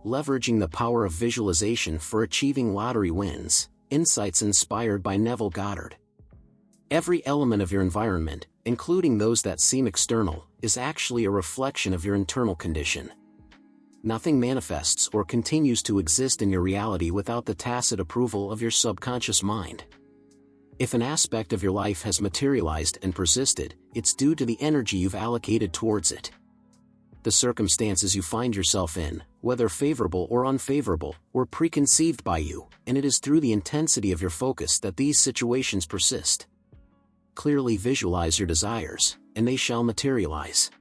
Leveraging the Power of Visualization for Achieving Lottery Wins, Insights inspired by Neville Goddard. Every element of your environment, including those that seem external, is actually a reflection of your internal condition. Nothing manifests or continues to exist in your reality without the tacit approval of your subconscious mind. If an aspect of your life has materialized and persisted, it's due to the energy you've allocated towards it. The circumstances you find yourself in, whether favorable or unfavorable, were preconceived by you, and it is through the intensity of your focus that these situations persist. Clearly visualize your desires, and they shall materialize.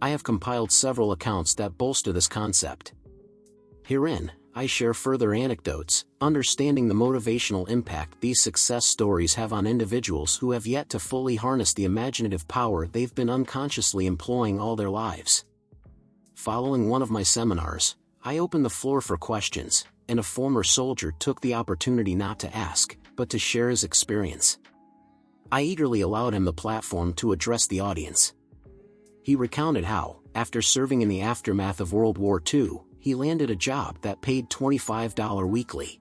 I have compiled several accounts that bolster this concept. Herein, I share further anecdotes, understanding the motivational impact these success stories have on individuals who have yet to fully harness the imaginative power they've been unconsciously employing all their lives. Following one of my seminars, I opened the floor for questions, and a former soldier took the opportunity not to ask, but to share his experience. I eagerly allowed him the platform to address the audience. He recounted how, after serving in the aftermath of World War II, he landed a job that paid $25 weekly.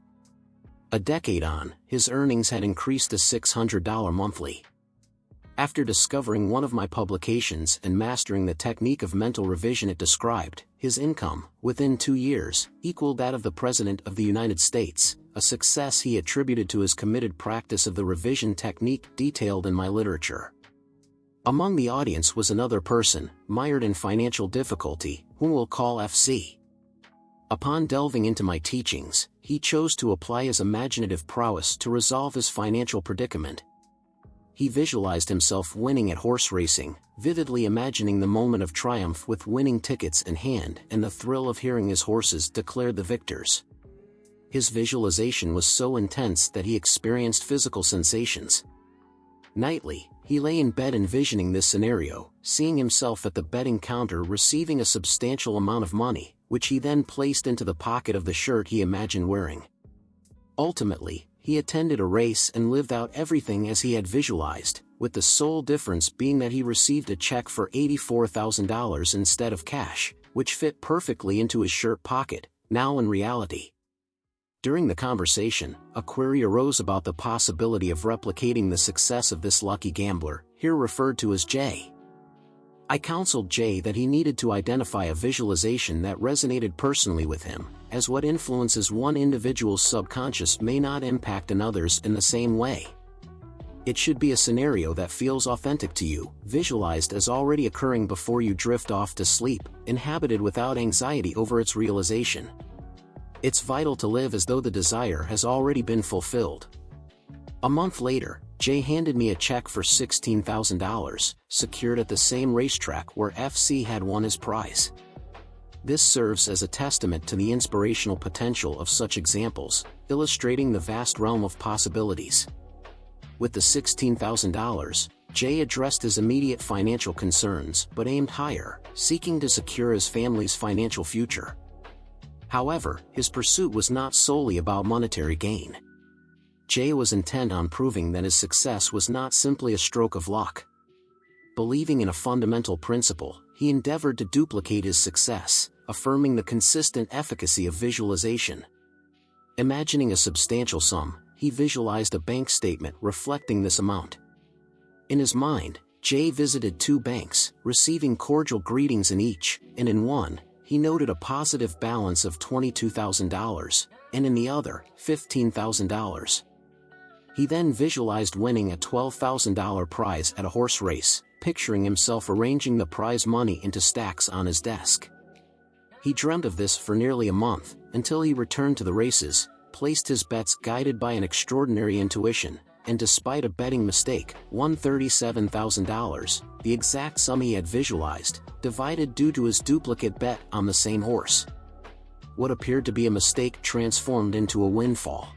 A decade on, his earnings had increased to $600 monthly. After discovering one of my publications and mastering the technique of mental revision it described, his income, within 2 years, equaled that of the President of the United States, a success he attributed to his committed practice of the revision technique detailed in my literature. Among the audience was another person, mired in financial difficulty, whom we'll call FC. Upon delving into my teachings, he chose to apply his imaginative prowess to resolve his financial predicament. He visualized himself winning at horse racing, vividly imagining the moment of triumph with winning tickets in hand and the thrill of hearing his horses declare the victors. His visualization was so intense that he experienced physical sensations. Nightly, he lay in bed envisioning this scenario, seeing himself at the betting counter receiving a substantial amount of money, which he then placed into the pocket of the shirt he imagined wearing. Ultimately, he attended a race and lived out everything as he had visualized, with the sole difference being that he received a check for $84,000 instead of cash, which fit perfectly into his shirt pocket, now in reality. During the conversation, a query arose about the possibility of replicating the success of this lucky gambler, here referred to as Jay. I counseled Jay that he needed to identify a visualization that resonated personally with him, as what influences one individual's subconscious may not impact another's in the same way. It should be a scenario that feels authentic to you, visualized as already occurring before you drift off to sleep, inhabited without anxiety over its realization. It's vital to live as though the desire has already been fulfilled. A month later, Jay handed me a check for $16,000, secured at the same racetrack where FC had won his prize. This serves as a testament to the inspirational potential of such examples, illustrating the vast realm of possibilities. With the $16,000, Jay addressed his immediate financial concerns but aimed higher, seeking to secure his family's financial future. However, his pursuit was not solely about monetary gain. Jay was intent on proving that his success was not simply a stroke of luck. Believing in a fundamental principle, he endeavored to duplicate his success, affirming the consistent efficacy of visualization. Imagining a substantial sum, he visualized a bank statement reflecting this amount. In his mind, Jay visited 2 banks, receiving cordial greetings in each, and in one, he noted a positive balance of $22,000, and in the other, $15,000. He then visualized winning a $12,000 prize at a horse race, picturing himself arranging the prize money into stacks on his desk. He dreamt of this for nearly a month, until he returned to the races, placed his bets guided by an extraordinary intuition, and despite a betting mistake, won $37,000, the exact sum he had visualized, divided due to his duplicate bet on the same horse. What appeared to be a mistake transformed into a windfall.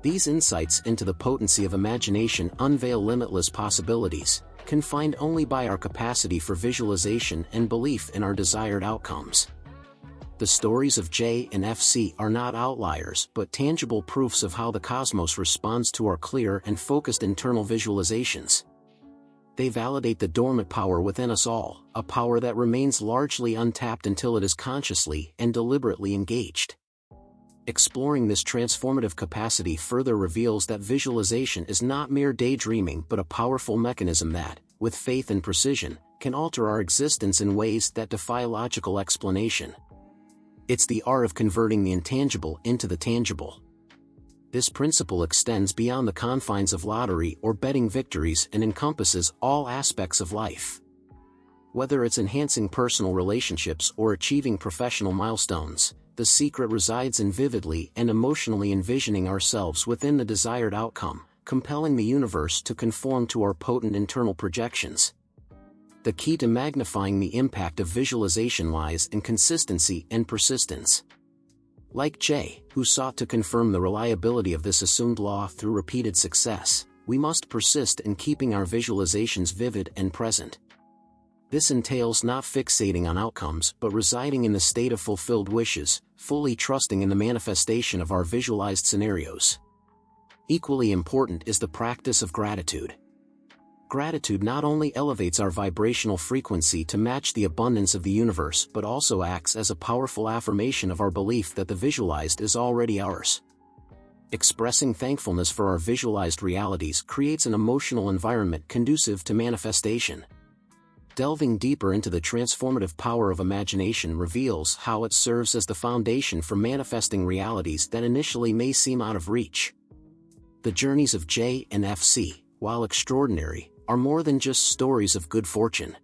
These insights into the potency of imagination unveil limitless possibilities, confined only by our capacity for visualization and belief in our desired outcomes. The stories of Jay and FC are not outliers but tangible proofs of how the cosmos responds to our clear and focused internal visualizations. They validate the dormant power within us all, a power that remains largely untapped until it is consciously and deliberately engaged. Exploring this transformative capacity further reveals that visualization is not mere daydreaming but a powerful mechanism that, with faith and precision, can alter our existence in ways that defy logical explanation. It's the art of converting the intangible into the tangible. This principle extends beyond the confines of lottery or betting victories and encompasses all aspects of life. Whether it's enhancing personal relationships or achieving professional milestones, the secret resides in vividly and emotionally envisioning ourselves within the desired outcome, compelling the universe to conform to our potent internal projections. The key to magnifying the impact of visualization lies in consistency and persistence. Like Jay, who sought to confirm the reliability of this assumed law through repeated success, we must persist in keeping our visualizations vivid and present. This entails not fixating on outcomes but residing in the state of fulfilled wishes, fully trusting in the manifestation of our visualized scenarios. Equally important is the practice of gratitude. Gratitude not only elevates our vibrational frequency to match the abundance of the universe but also acts as a powerful affirmation of our belief that the visualized is already ours. Expressing thankfulness for our visualized realities creates an emotional environment conducive to manifestation. Delving deeper into the transformative power of imagination reveals how it serves as the foundation for manifesting realities that initially may seem out of reach. The journeys of J and FC, while extraordinary, are more than just stories of good fortune.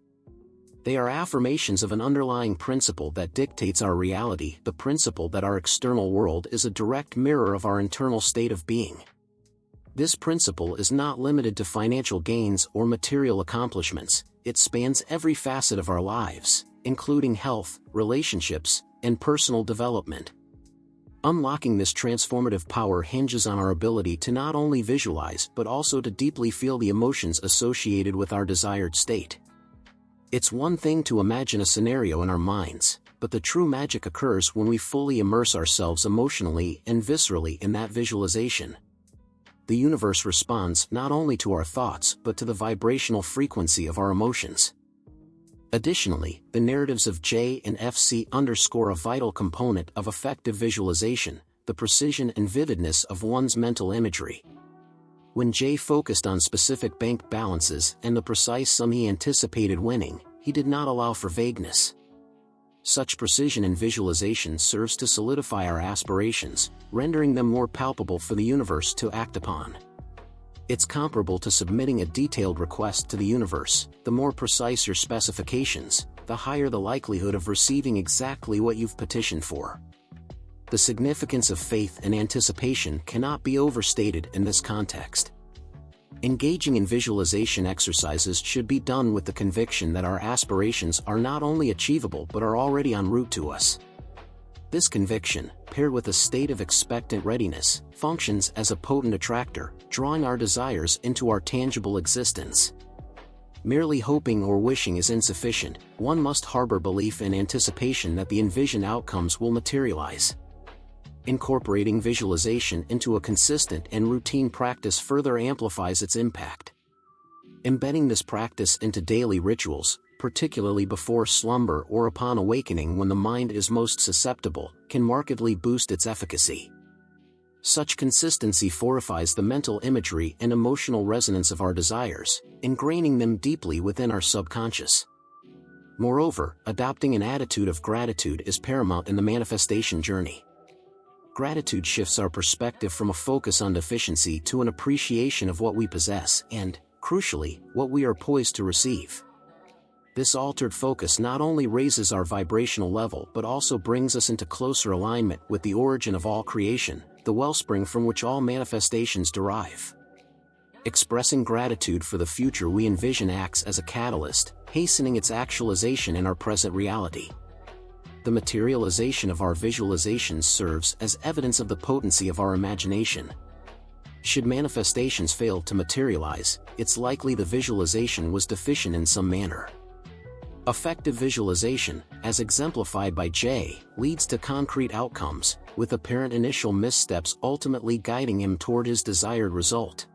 They are affirmations of an underlying principle that dictates our reality, the principle that our external world is a direct mirror of our internal state of being. This principle is not limited to financial gains or material accomplishments, it spans every facet of our lives, including health, relationships, and personal development. Unlocking this transformative power hinges on our ability to not only visualize but also to deeply feel the emotions associated with our desired state. It's one thing to imagine a scenario in our minds, but the true magic occurs when we fully immerse ourselves emotionally and viscerally in that visualization. The universe responds not only to our thoughts but to the vibrational frequency of our emotions. Additionally, the narratives of J and FC underscore a vital component of effective visualization, the precision and vividness of one's mental imagery. When J focused on specific bank balances and the precise sum he anticipated winning, he did not allow for vagueness. Such precision in visualization serves to solidify our aspirations, rendering them more palpable for the universe to act upon. It's comparable to submitting a detailed request to the universe. The more precise your specifications, the higher the likelihood of receiving exactly what you've petitioned for. The significance of faith and anticipation cannot be overstated in this context. Engaging in visualization exercises should be done with the conviction that our aspirations are not only achievable but are already en route to us. This conviction, paired with a state of expectant readiness, functions as a potent attractor, drawing our desires into our tangible existence. Merely hoping or wishing is insufficient, one must harbor belief and anticipation that the envisioned outcomes will materialize. Incorporating visualization into a consistent and routine practice further amplifies its impact. Embedding this practice into daily rituals, particularly before slumber or upon awakening when the mind is most susceptible, can markedly boost its efficacy. Such consistency fortifies the mental imagery and emotional resonance of our desires, ingraining them deeply within our subconscious. Moreover, adopting an attitude of gratitude is paramount in the manifestation journey. Gratitude shifts our perspective from a focus on deficiency to an appreciation of what we possess and, crucially, what we are poised to receive. This altered focus not only raises our vibrational level but also brings us into closer alignment with the origin of all creation, the wellspring from which all manifestations derive. Expressing gratitude for the future we envision acts as a catalyst, hastening its actualization in our present reality. The materialization of our visualizations serves as evidence of the potency of our imagination. Should manifestations fail to materialize, it's likely the visualization was deficient in some manner. Effective visualization, as exemplified by J, leads to concrete outcomes, with apparent initial missteps ultimately guiding him toward his desired result.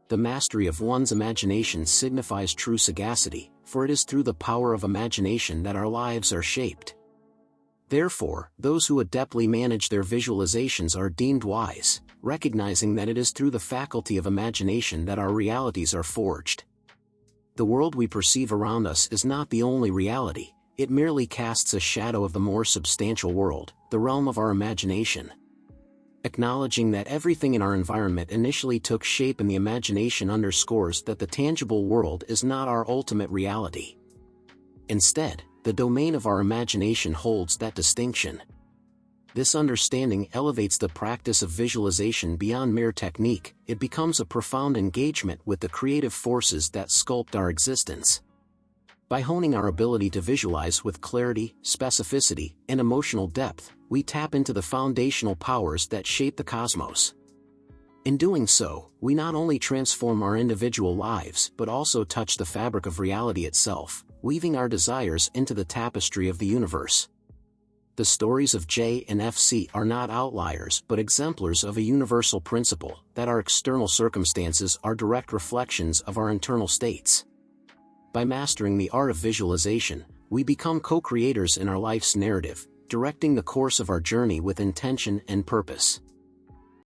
The mastery of one's imagination signifies true sagacity, for it is through the power of imagination that our lives are shaped. Therefore, those who adeptly manage their visualizations are deemed wise, recognizing that it is through the faculty of imagination that our realities are forged. The world we perceive around us is not the only reality, it merely casts a shadow of the more substantial world, the realm of our imagination. Acknowledging that everything in our environment initially took shape in the imagination underscores that the tangible world is not our ultimate reality. Instead, the domain of our imagination holds that distinction. This understanding elevates the practice of visualization beyond mere technique, it becomes a profound engagement with the creative forces that sculpt our existence. By honing our ability to visualize with clarity, specificity, and emotional depth, we tap into the foundational powers that shape the cosmos. In doing so, we not only transform our individual lives but also touch the fabric of reality itself, weaving our desires into the tapestry of the universe. The stories of J and FC are not outliers but exemplars of a universal principle, that our external circumstances are direct reflections of our internal states. By mastering the art of visualization, we become co-creators in our life's narrative, directing the course of our journey with intention and purpose.